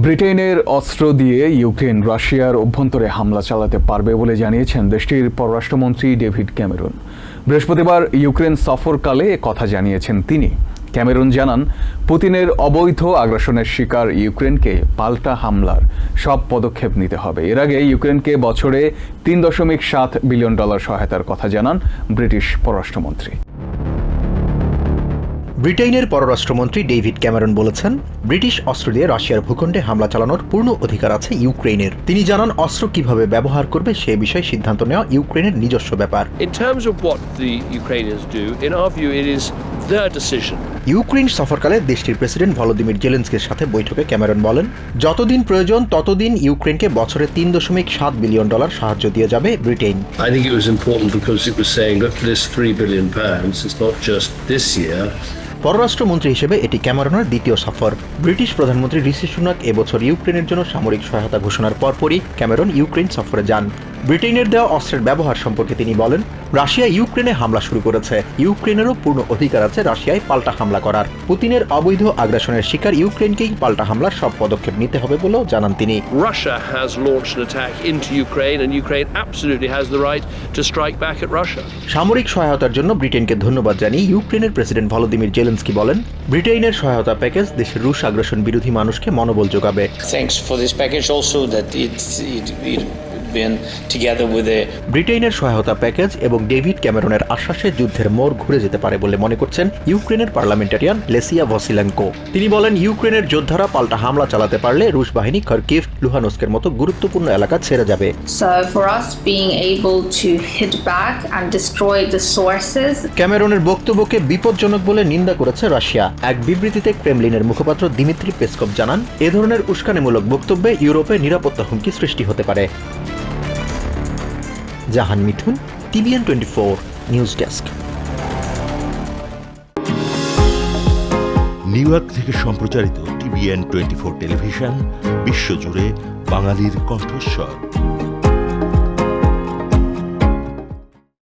ব্রিটেনের অস্ত্র দিয়ে ইউক্রেন রাশিয়ার অভ্যন্তরে হামলা চালাতে পারবে বলে জানিয়েছেন দেশটির পররাষ্ট্রমন্ত্রী ডেভিড ক্যামেরন। বৃহস্পতিবার ইউক্রেন সফরকালে এ কথা জানিয়েছেন তিনি। ক্যামেরন জানান, পুতিনের অবৈধ আগ্রাসনের শিকার ইউক্রেনকে পাল্টা হামলার সব পদক্ষেপ নিতে হবে। এর আগে ইউক্রেনকে বছরে $3.7 বিলিয়ন সহায়তার কথা জানান ব্রিটিশ পররাষ্ট্রমন্ত্রী। ব্রিটেনের পররাষ্ট্রমন্ত্রী ডেভিড ক্যামেরন বলেছেন, ব্রিটিশ অস্ত্র দিয়ে রাশিয়ার ভূখণ্ডে হামলা চালানোর পূর্ণ অধিকার আছে ইউক্রেনের। তিনি জানান, অস্ত্র কিভাবে ব্যবহার করবে সে বিষয়ে সিদ্ধান্ত নেওয়া ইউক্রেনের নিজস্ব ব্যাপার। In terms of what the Ukrainians do, in our view, it is their decision. Ukraine সফরকালে দেশটির প্রেসিডেন্ট ভলোদিমির জেলেনস্কির সাথে বৈঠকে ক্যামেরন বলেন, যতদিন প্রয়োজন ততদিন ইউক্রেনকে বছরে $3.7 বিলিয়ন সাহায্য দিয়ে যাবে Britain. I think it was important because it was saying, look, this £3 billion, it's not just this year. পররাষ্ট্রমন্ত্রী হিসেবে এটি ক্যামেরনের দ্বিতীয় সফর। ব্রিটিশ প্রধানমন্ত্রী ঋষি সুনাক এবছর ইউক্রেনের জন্য সামরিক সহায়তা ঘোষণার পরপরই ক্যামেরন ইউক্রেন সফরে যান। ব্রিটেনের দেওয়া অস্ত্রের ব্যবহার সম্পর্কে তিনি বলেন, রাশিয়া ইউক্রেনে হামলা শুরু করেছে, ইউক্রেনেরও পূর্ণ অধিকার আছে রাশিয়ায় পাল্টা হামলা করার। পুতিনের অবৈধ আগ্রাসনের শিকার ইউক্রেনকেই পাল্টা হামলার সব পদক্ষেপ নিতে হবে বলেও জানান তিনি। Russia has launched an attack into Ukraine and Ukraine absolutely has the right to strike back at Russia. সামরিক সহায়তার জন্য ব্রিটেনকে ধন্যবাদ জানিয়ে ইউক্রেনের প্রেসিডেন্ট ভলোদিমির জেলেনস্কি বলেন, ব্রিটেনের সহায়তা প্যাকেজ দেশের রুশ আগ্রাসন বিরোধী মানুষকে মনোবল যোগাবে। Thanks for this package also that it been together with the ব্রিটেনের সহায়তা প্যাকেজ এবং ডেভিড ক্যামেরনের আশ্বাসে যুদ্ধের মোড় ঘুরে যেতে পারে বলে মনে করছেন ইউক্রেনের পার্লামেন্টারিয়ান লেসিয়া ভসিলেনকো। তিনি বলেন, ইউক্রেনের যোদ্ধারা পাল্টা হামলা চালাতে পারলে রুশ বাহিনী খার্কিভ, লুহানস্কের মতো গুরুত্বপূর্ণ এলাকা ছেড়ে যাবে। So for us being able to hit back and destroy the sources. ক্যামেরনের বক্তব্যকে বিপজ্জনক বলে নিন্দা করেছে রাশিয়া। এক বিবৃতিতে ক্রেমলিনের মুখপাত্র দিমিত্রি পেসকভ জানান, এ ধরনের উস্কানিমূলক বক্তব্যে ইউরোপে নিরাপত্তা হুমকি সৃষ্টি হতে পারে। জাহান মিথুন, TVN 24 news desk. New York থেকে সম্প্রচারিত TVN 24 টেলিভিশন বিশ্বজুড়ে বাঙালির কণ্ঠস্বর।